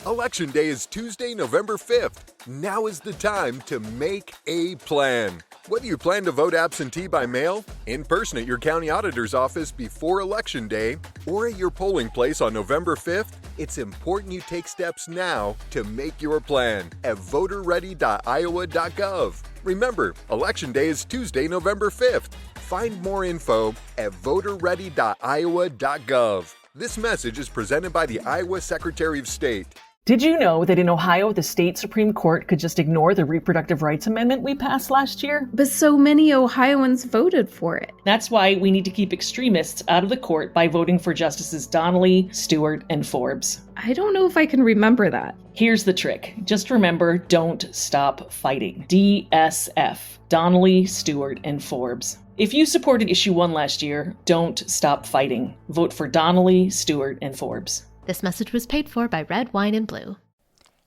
Election Day is Tuesday, November 5th. Now is the time to make a plan. Whether you plan to vote absentee by mail, in person at your county auditor's office before Election Day, or at your polling place on November 5th, it's important you take steps now to make your plan at voterready.iowa.gov. Remember, Election Day is Tuesday, November 5th. Find more info at voterready.iowa.gov. This message is presented by the Iowa Secretary of State. Did you know that in Ohio, the state Supreme Court could just ignore the reproductive rights amendment we passed last year? But so many Ohioans voted for it. That's why we need to keep extremists out of the court by voting for Justices Donnelly, Stewart, and Forbes. I don't know if I can remember that. Here's the trick. Just remember, don't stop fighting. DSF. Donnelly, Stewart, and Forbes. If you supported Issue 1 last year, don't stop fighting. Vote for Donnelly, Stewart, and Forbes. This message was paid for by Red Wine and Blue.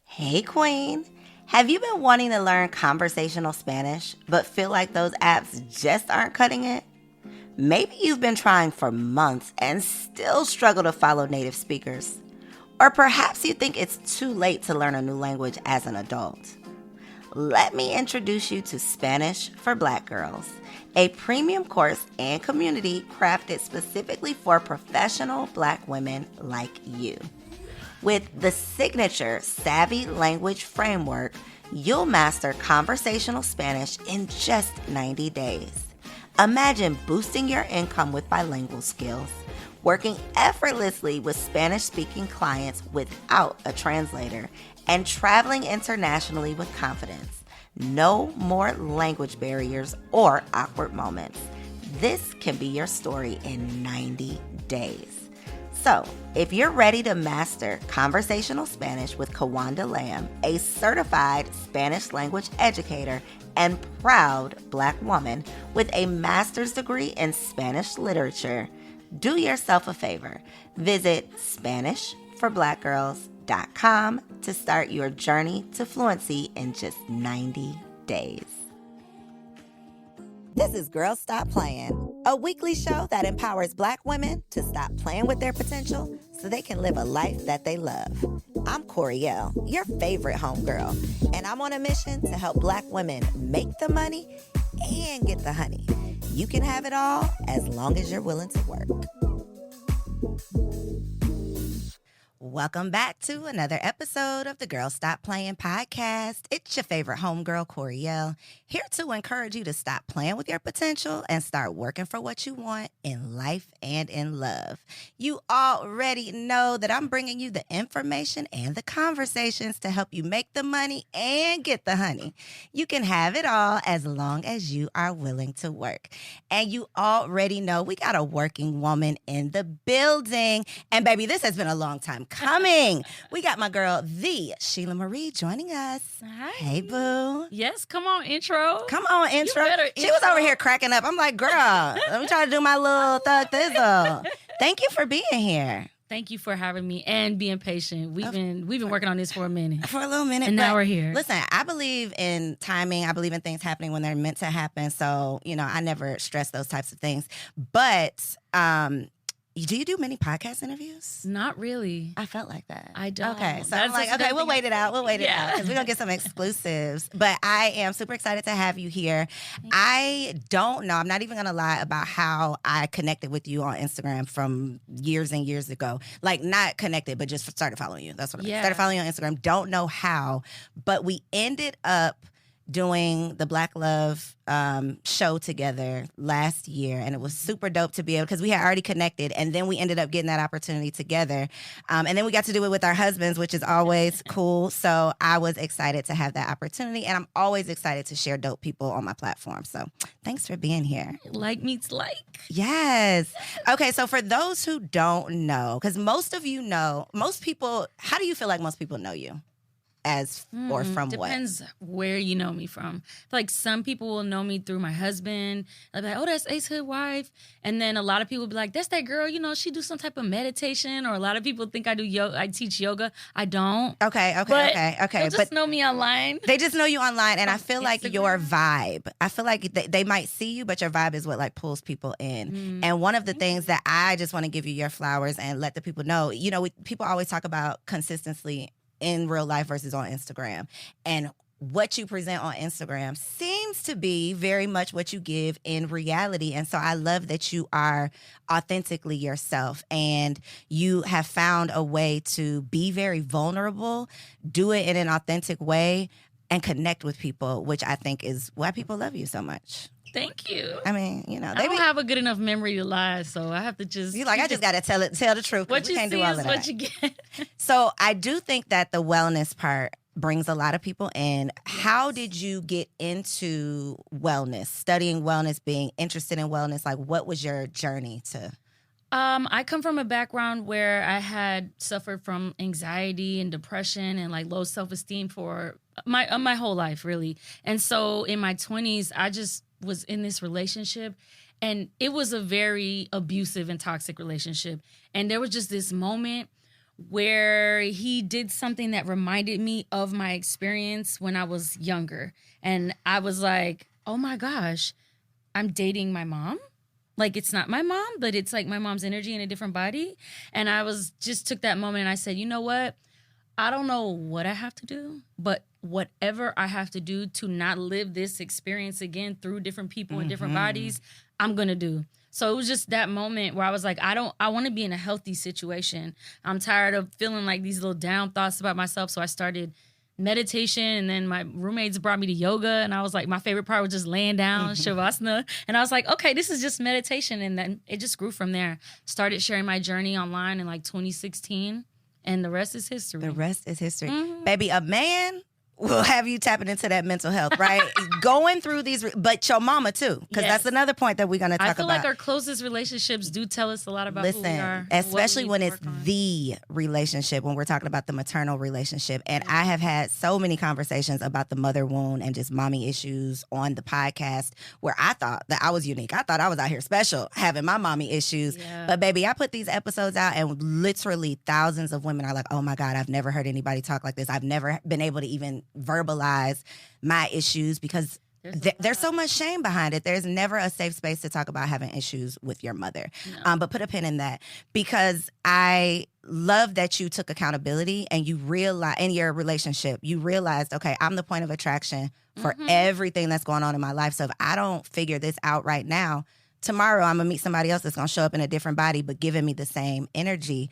Hey, Queen. Have you been wanting to learn conversational Spanish, but feel like those apps just aren't cutting it? Maybe you've been trying for months and still struggle to follow native speakers. Or perhaps you think it's too late to learn a new language as an adult. Let me introduce you to Spanish for Black Girls, a premium course and community crafted specifically for professional Black women like you. With the signature Savvy Language Framework, you'll master conversational Spanish in just 90 days. Imagine boosting your income with bilingual skills, working effortlessly with Spanish-speaking clients without a translator, and traveling internationally with confidence. No more language barriers or awkward moments. This can be your story in 90 days. So, if you're ready to master conversational Spanish with Kawanda Lamb, a certified Spanish language educator and proud Black woman with a master's degree in Spanish literature, do yourself a favor. Visit SpanishForBlackGirls.com to start your journey to fluency in just 90 days. This is Girl Stop Playin, a weekly show that empowers Black women to stop playing with their potential so they can live a life that they love. I'm Coriel, your favorite homegirl, and I'm on a mission to help Black women make the money and get the honey. You can have it all as long as you're willing to work. Welcome back to another episode of the Girl Stop Playin podcast. It's your favorite homegirl, Coriel, here to encourage you to stop playing with your potential and start working for what you want in life and in love. You already know that I'm bringing you the information and the conversations to help you make the money and get the honey. You can have it all as long as you are willing to work. And you already know we got a working woman in the building. And baby, this has been a long time coming. We got my girl, the Shelah Marie, joining us. Hi. Hey, boo. Yes, come on, intro. Come on, intro. You better She was over here cracking up. I'm like, girl, let me try to do my little thug thizzle. Thank you for being here. Thank you for having me and being patient. We've been working on this for a minute. For a little minute. And now we're here. Listen, I believe in timing. I believe in things happening when they're meant to happen. So, I never stress those types of things. But do you do many podcast interviews? Not really. I felt like that. I don't. Okay, so That's I'm like, just okay, the we'll thing. wait it out. We'll wait it Yeah. out because we're going to get some exclusives. But I am super excited to have you here. I don't know. I'm not even going to lie about how I connected with you on Instagram from years and years ago. Like, not connected, but just started following you. That's what I mean. Yeah. Started following you on Instagram. Don't know how, but we ended up doing the Black Love show together last year, and it was super dope to be able, because we had already connected, and then we ended up getting that opportunity together, and then we got to do it with our husbands, which is always cool. So I was excited to have that opportunity, and I'm always excited to share dope people on my platform. So thanks for being here. Like meets like. Yes. Okay, so for those who don't know, because most people, how do you feel like most people know you? As or from what? Depends where you know me from. Like some people will know me through my husband. They'll be like, oh, that's Ace Hood wife. And then a lot of people will be like, that's that girl, she do some type of meditation. Or a lot of people think I do yoga. I teach yoga. I don't. Okay. They'll just know me online. They just know you online, and I feel like Instagram. your vibe. I feel like they might see you, but your vibe is what like pulls people in. And one of the things that I just want to give you your flowers and let the people know, people always talk about consistency in real life versus on Instagram. And what you present on Instagram seems to be very much what you give in reality. And so I love that you are authentically yourself and you have found a way to be very vulnerable, do it in an authentic way, and connect with people, which I think is why people love you so much. Thank you. I mean, you know, I don't have a good enough memory to lie, so I have to just... You like, I just got to tell the truth. What you can't see do all is of what that. you get. So I do think that the wellness part brings a lot of people in. How did you get into wellness, studying wellness, being interested in wellness? Like, what was your journey to... I come from a background where I had suffered from anxiety and depression and like low self-esteem for my whole life, really. And so in my 20s, I just was in this relationship and it was a very abusive and toxic relationship. And there was just this moment where he did something that reminded me of my experience when I was younger. And I was like, oh my gosh, I'm dating my mom. Like, it's not my mom, but it's like my mom's energy in a different body. And I just took that moment and I said, you know what? I don't know what I have to do, but whatever I have to do to not live this experience again through different people and different bodies, I'm going to do. So it was just that moment where I was like, I want to be in a healthy situation. I'm tired of feeling like these little down thoughts about myself. So I started meditation, and then my roommates brought me to yoga, and I was like, my favorite part was just laying down, shavasana, and I was like, okay, this is just meditation, and then it just grew from there. Started sharing my journey online in like 2016, and the rest is history. The rest is history. Baby, a man will have you tapping into that mental health, right? Going through these, but your mama too, because that's another point that we're going to talk about. I feel like our closest relationships do tell us a lot about who we are. Especially when it's the relationship, when we're talking about the maternal relationship. And I have had so many conversations about the mother wound and just mommy issues on the podcast where I thought that I was unique. I thought I was out here special having my mommy issues. Yeah. But baby, I put these episodes out and literally thousands of women are like, oh my God, I've never heard anybody talk like this. I've never been able to even verbalize my issues because there's so much shame behind it. There's never a safe space to talk about having issues with your mother. No. But put a pin in that, because I love that you took accountability and you realize in your relationship, you realized, okay, I'm the point of attraction for everything that's going on in my life. So if I don't figure this out right now, tomorrow I'm gonna meet somebody else that's gonna show up in a different body, but giving me the same energy.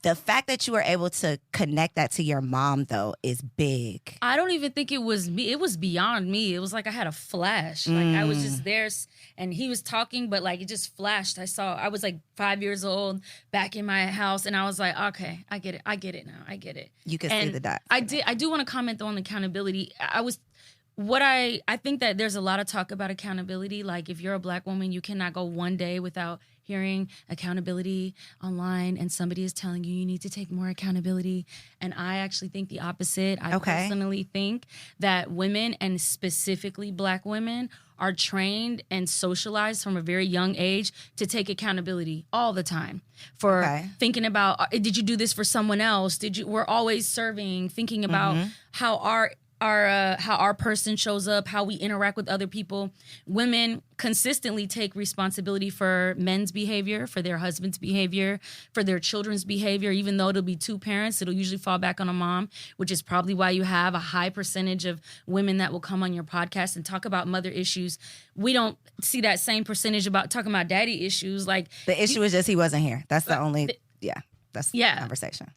The fact that you were able to connect that to your mom, though, is big. I don't even think it was me. It was beyond me. It was like I had a flash. Like I was just there and he was talking, but like it just flashed. I was like 5 years old back in my house and I was like, okay, I get it. I get it now. I get it. You can see the dots. I do want to comment though on accountability. I think that there's a lot of talk about accountability. Like if you're a Black woman, you cannot go one day without hearing accountability online and somebody is telling you need to take more accountability. And I actually think the opposite. I personally think that women, and specifically Black women, are trained and socialized from a very young age to take accountability all the time for thinking about, did you do this for someone else? We're always serving, thinking about how our person shows up, how we interact with other people. Women consistently take responsibility for men's behavior, for their husband's behavior, for their children's behavior. Even though it'll be two parents, it'll usually fall back on a mom, which is probably why you have a high percentage of women that will come on your podcast and talk about mother issues. We don't see that same percentage about talking about daddy issues. Like the issue is just he wasn't here. That's the only, that's the conversation.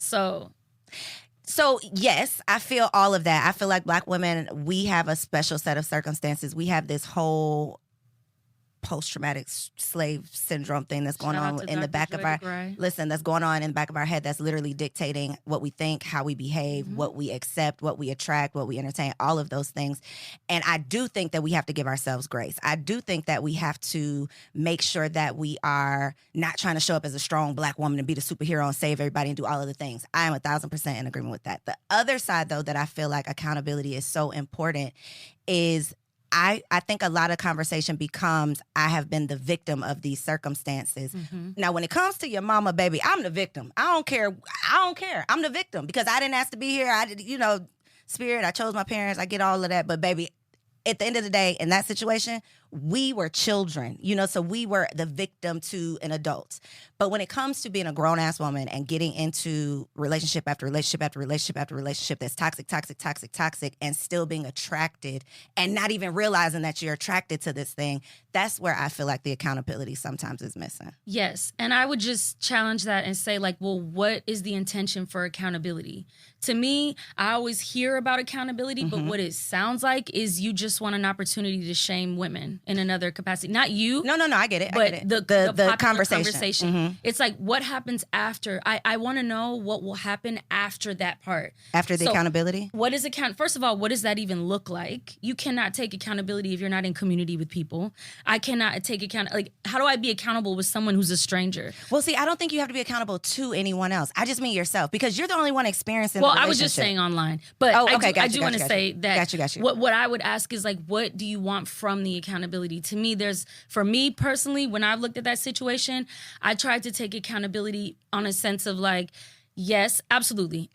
So, yes, I feel all of that. I feel like Black women, we have a special set of circumstances. We have this whole post-traumatic slave syndrome thing that's going on in the back of our that's going on in the back of our head that's literally dictating what we think, how we behave, what we accept, what we attract, what we entertain, all of those things. And I do think that we have to give ourselves grace. I do think that we have to make sure that we are not trying to show up as a strong Black woman and be the superhero and save everybody and do all of the things. I am 1,000% in agreement with that. The other side, though, that I feel like accountability is so important is I think a lot of conversation becomes, I have been the victim of these circumstances. Now, when it comes to your mama, baby, I'm the victim. I don't care. I'm the victim because I didn't ask to be here. I did, spirit, I chose my parents. I get all of that. But baby, at the end of the day, in that situation, we were children, so we were the victim to an adult. But when it comes to being a grown ass woman and getting into relationship after relationship after relationship after relationship that's toxic, and still being attracted and not even realizing that you're attracted to this thing, that's where I feel like the accountability sometimes is missing. Yes. And I would just challenge that and say, like, well, what is the intention for accountability? To me, I always hear about accountability, but what it sounds like is you just want an opportunity to shame women in another capacity. Not you. No, I get it. But I get it. The conversation. It's like, what happens after? I want to know what will happen after that part. After the accountability? What is First of all, what does that even look like? You cannot take accountability if you're not in community with people. I cannot take how do I be accountable with someone who's a stranger? Well, see, I don't think you have to be accountable to anyone else. I just mean yourself, because you're the only one experiencing the I was just saying online. But I do want to say that Got you. What I would ask is, like, what do you want from the accountability? To me, for me personally, when I've looked at that situation, I tried to take accountability on a sense of like, yes, absolutely.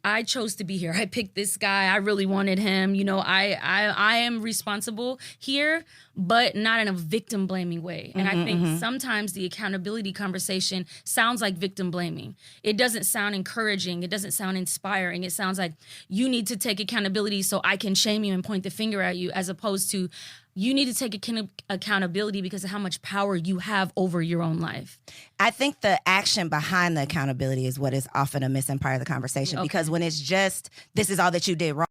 I chose to be here. I picked this guy. I really wanted him. I am responsible here, but not in a victim blaming way. And I think sometimes the accountability conversation sounds like victim blaming. It doesn't sound encouraging. It doesn't sound inspiring. It sounds like you need to take accountability so I can shame you and point the finger at you, as opposed to you need to take accountability because of how much power you have over your own life. I think the action behind the accountability is what is often a missing part of the conversation. Because when it's just, this is all that you did wrong,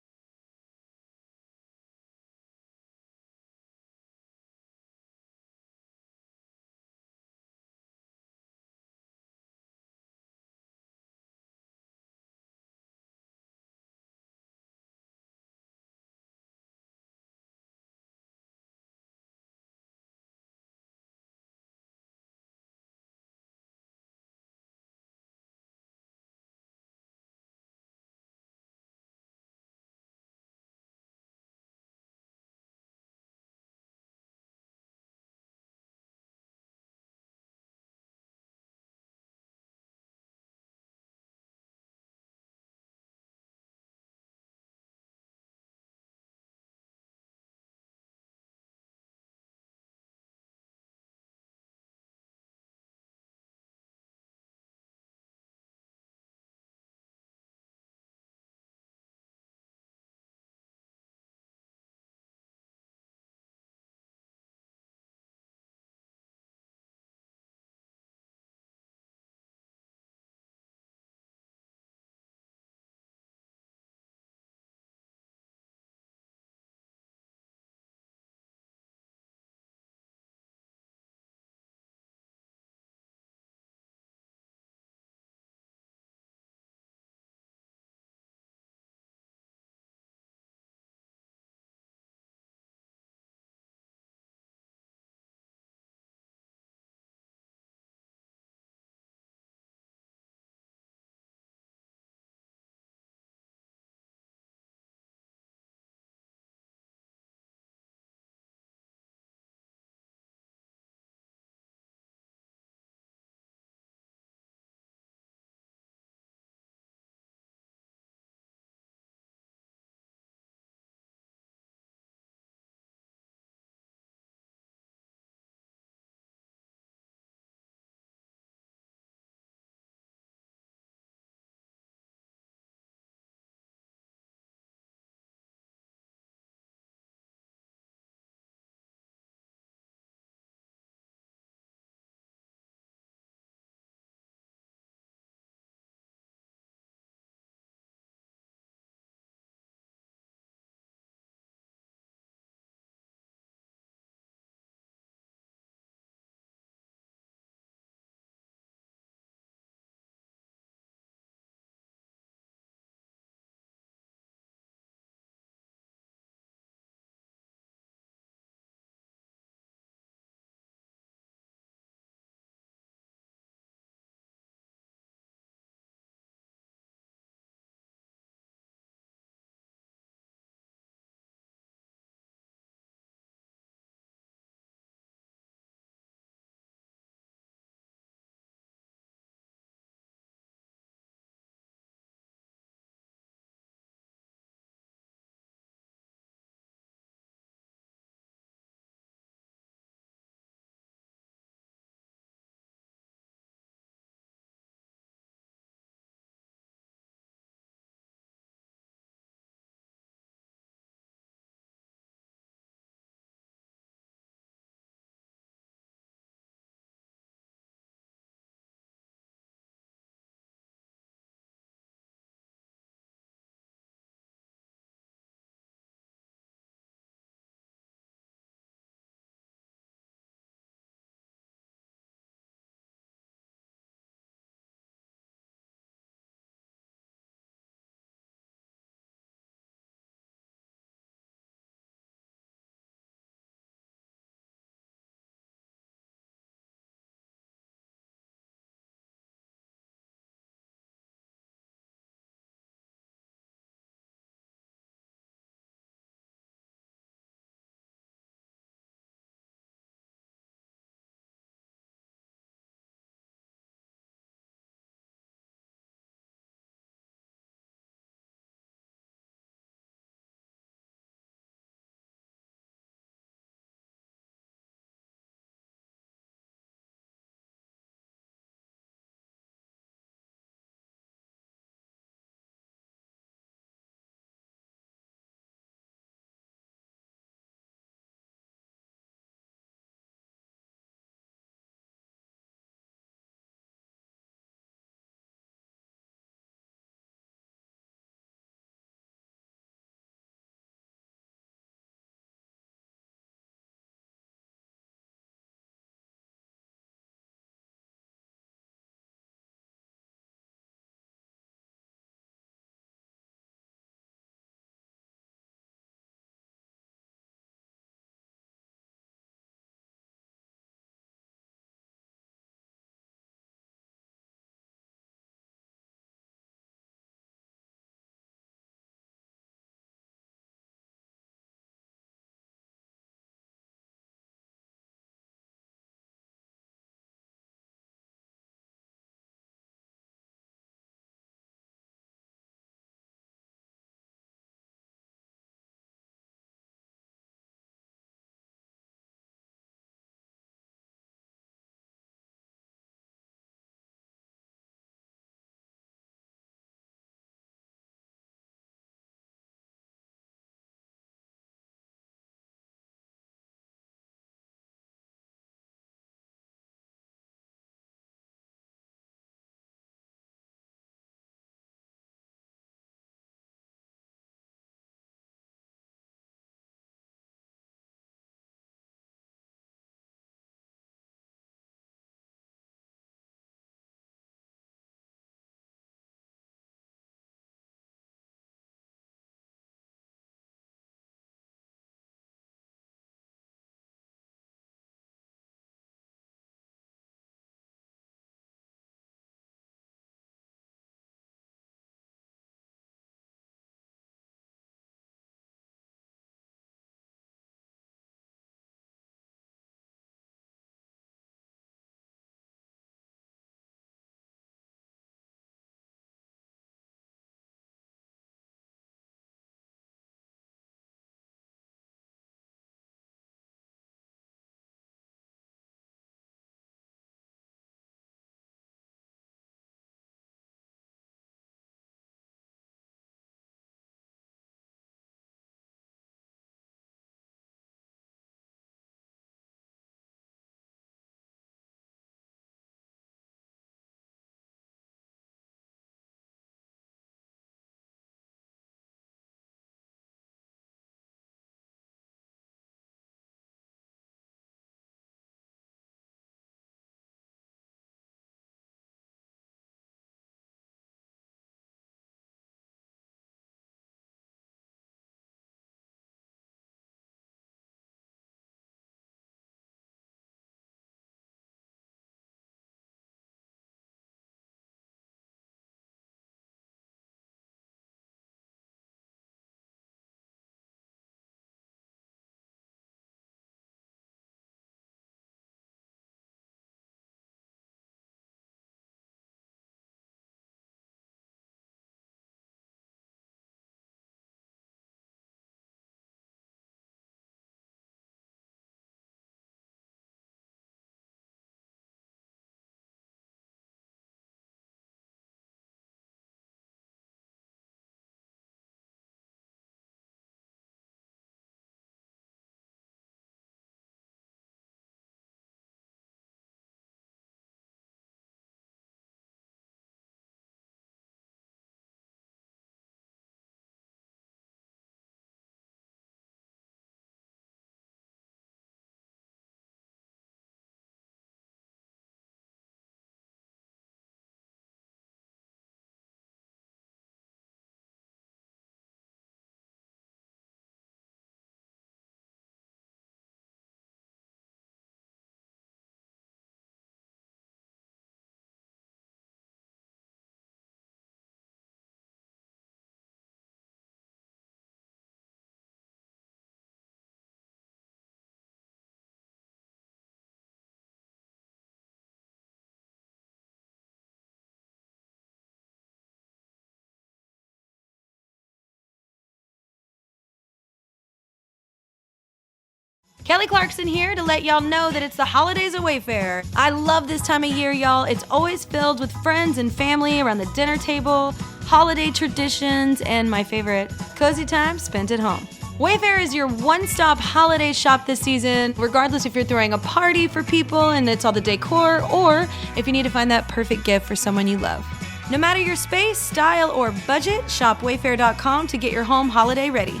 Kelly Clarkson here to let y'all know that it's the holidays at Wayfair. I love this time of year, y'all. It's always filled with friends and family around the dinner table, holiday traditions, and my favorite, cozy time spent at home. Wayfair is your one-stop holiday shop this season, regardless if you're throwing a party for people and it's all the decor, or if you need to find that perfect gift for someone you love. No matter your space, style, or budget, shop wayfair.com to get your home holiday ready.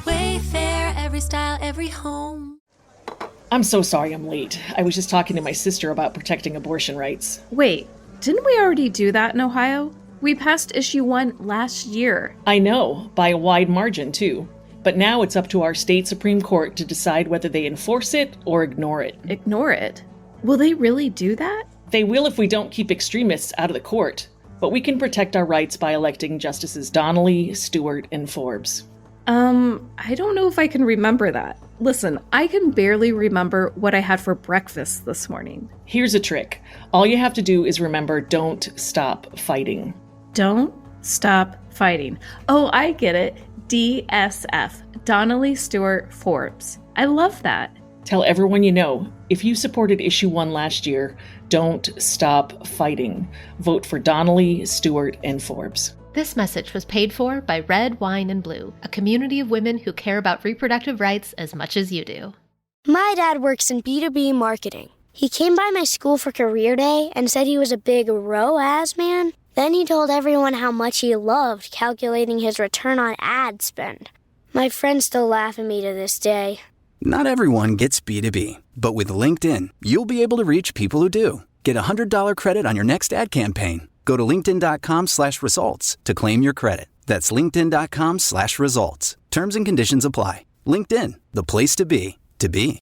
Wayfair, every style, every home. I'm so sorry I'm late. I was just talking to my sister about protecting abortion rights. Wait, didn't we already do that in Ohio? We passed issue 1 last year. I know, by a wide margin, too. But now it's up to our state Supreme Court to decide whether they enforce it or ignore it. Ignore it? Will they really do that? They will if we don't keep extremists out of the court. But we can protect our rights by electing Justices Donnelly, Stewart, and Forbes. I don't know if I can remember that. Listen, I can barely remember what I had for breakfast this morning. Here's a trick. All you have to do is remember, don't stop fighting. Don't stop fighting. Oh, I get it. DSF. Donnelly, Stewart, Forbes. I love that. Tell everyone you know, if you supported issue 1 last year, don't stop fighting. Vote for Donnelly, Stewart, and Forbes. This message was paid for by Red, Wine, and Blue, a community of women who care about reproductive rights as much as you do. My dad works in B2B marketing. He came by my school for career day and said he was a big ROAS man. Then he told everyone how much he loved calculating his return on ad spend. My friends still laugh at me to this day. Not everyone gets B2B, but with LinkedIn, you'll be able to reach people who do. Get a $100 credit on your next ad campaign. Go to linkedin.com/results to claim your credit. That's linkedin.com/results. Terms and conditions apply. LinkedIn, the place to be, to be.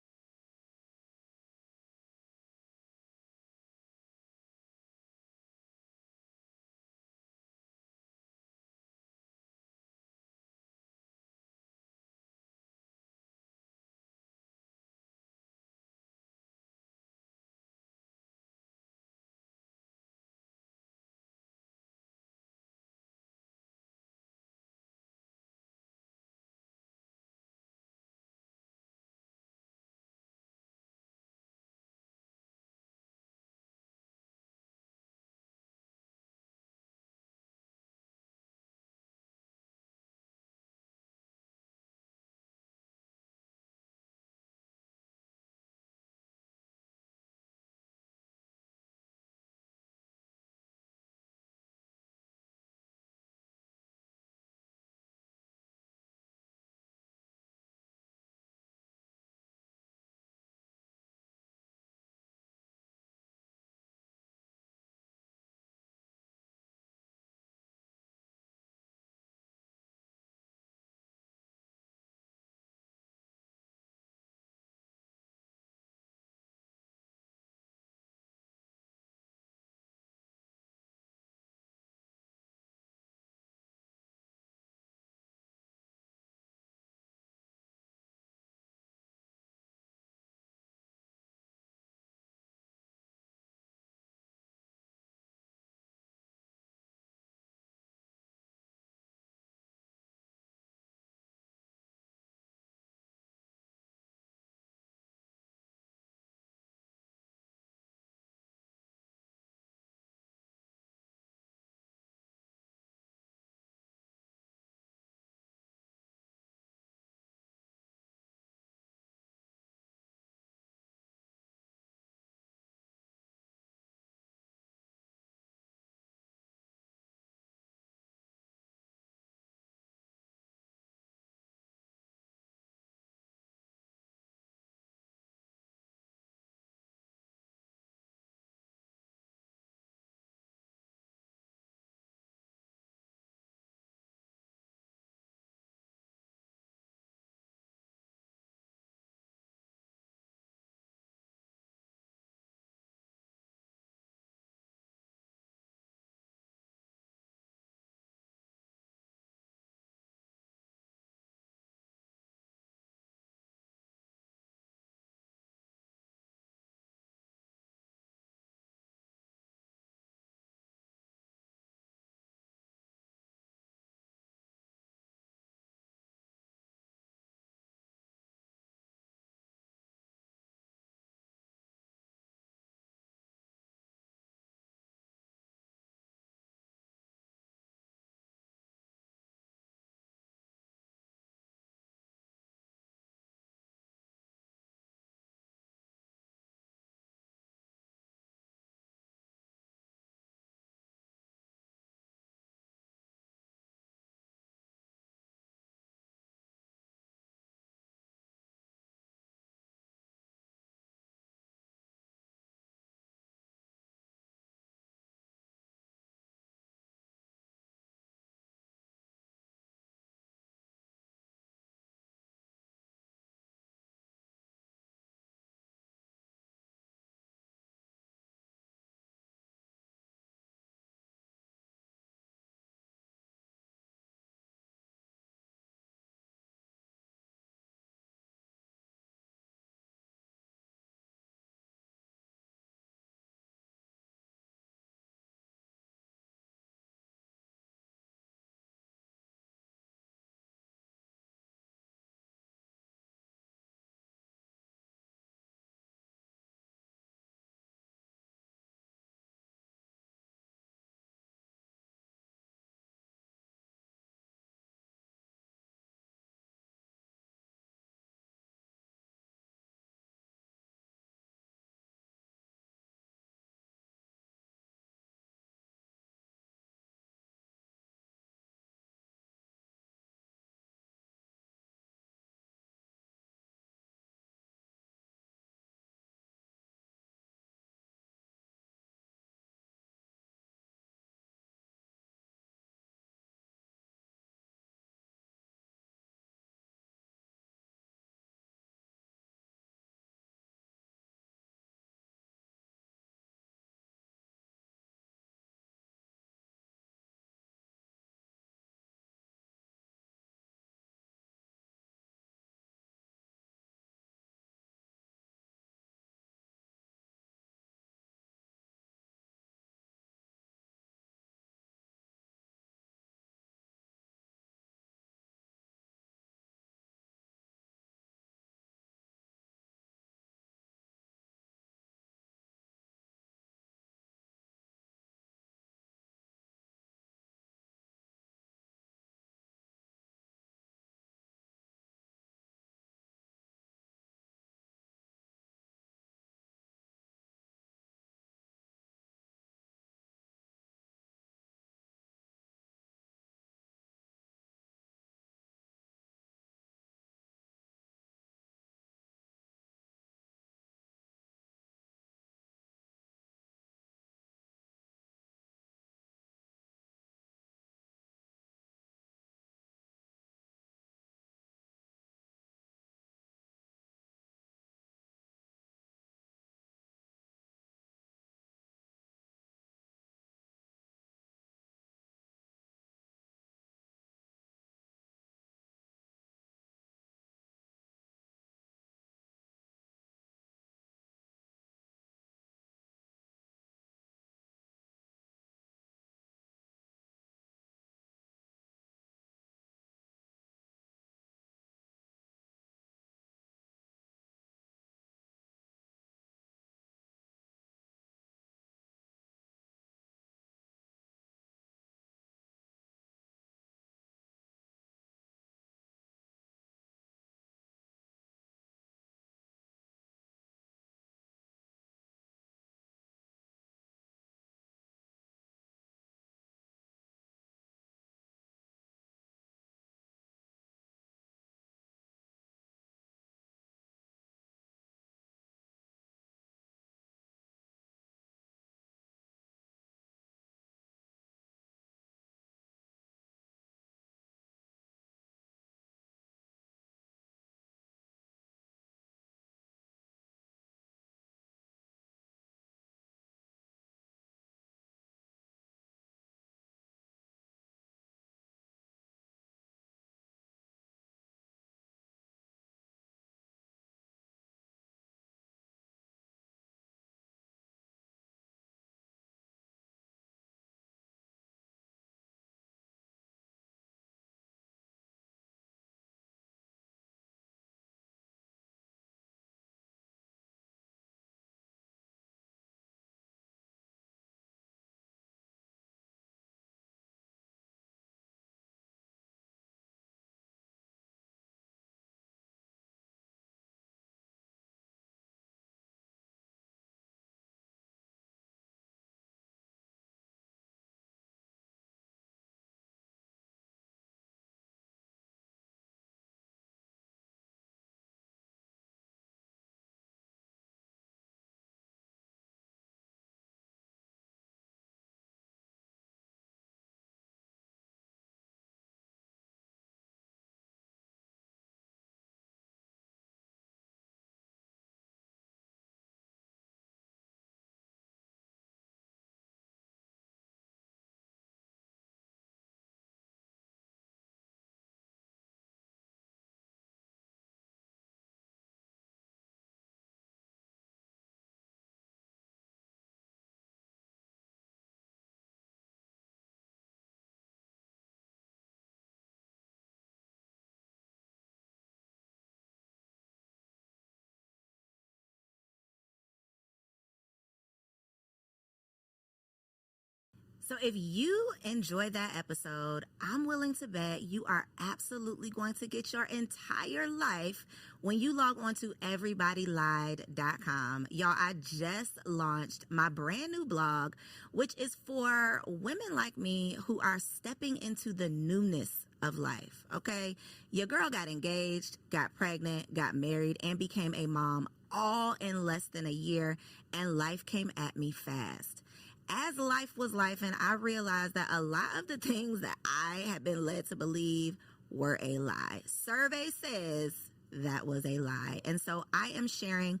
So if you enjoyed that episode, I'm willing to bet you are absolutely going to get your entire life when you log on to everybodylied.com. Y'all, I just launched my brand new blog, which is for women like me who are stepping into the newness of life, okay? Your girl got engaged, got pregnant, got married, and became a mom all in less than a year, and life came at me fast. As life was life, and I realized that a lot of the things that I had been led to believe were a lie. Survey says that was a lie. And so I am sharing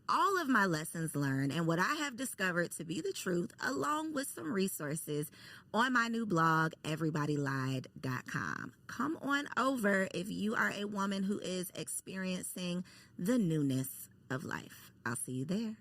all of my lessons learned and what I have discovered to be the truth, along with some resources on my new blog, everybodylied.com. Come on over if you are a woman who is experiencing the newness of life. I'll see you there.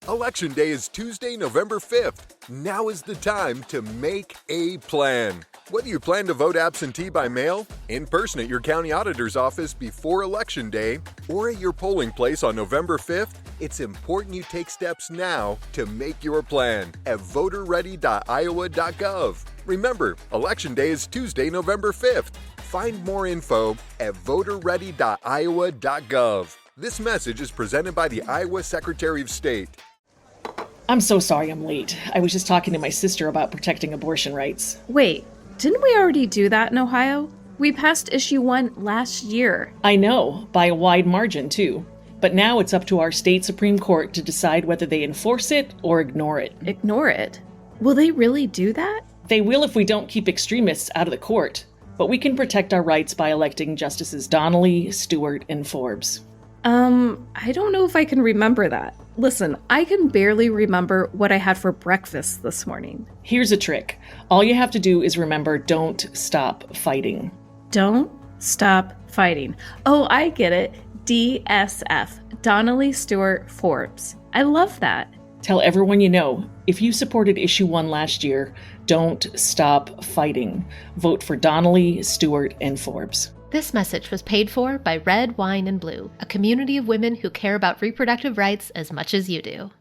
Election Day is Tuesday, November 5th. Now is the time to make a plan. Whether you plan to vote absentee by mail, in person at your county auditor's office before Election Day, or at your polling place on November 5th, it's important you take steps now to make your plan at voterready.iowa.gov. Remember, Election Day is Tuesday, November 5th. Find more info at voterready.iowa.gov. This message is presented by the Iowa Secretary of State. I'm so sorry I'm late. I was just talking to my sister about protecting abortion rights. Wait, didn't we already do that in Ohio? We passed issue 1 last year. I know, by a wide margin, too. But now it's up to our state Supreme Court to decide whether they enforce it or ignore it. Ignore it? Will they really do that? They will if we don't keep extremists out of the court. But we can protect our rights by electing Justices Donnelly, Stewart, and Forbes. I don't know if I can remember that. Listen, I can barely remember what I had for breakfast this morning. Here's a trick. All you have to do is remember, don't stop fighting. Don't stop fighting. Oh, I get it. DSF. Donnelly, Stewart, Forbes. I love that. Tell everyone you know, if you supported issue 1 last year, don't stop fighting. Vote for Donnelly, Stewart, and Forbes. This message was paid for by Red, Wine, and Blue, a community of women who care about reproductive rights as much as you do.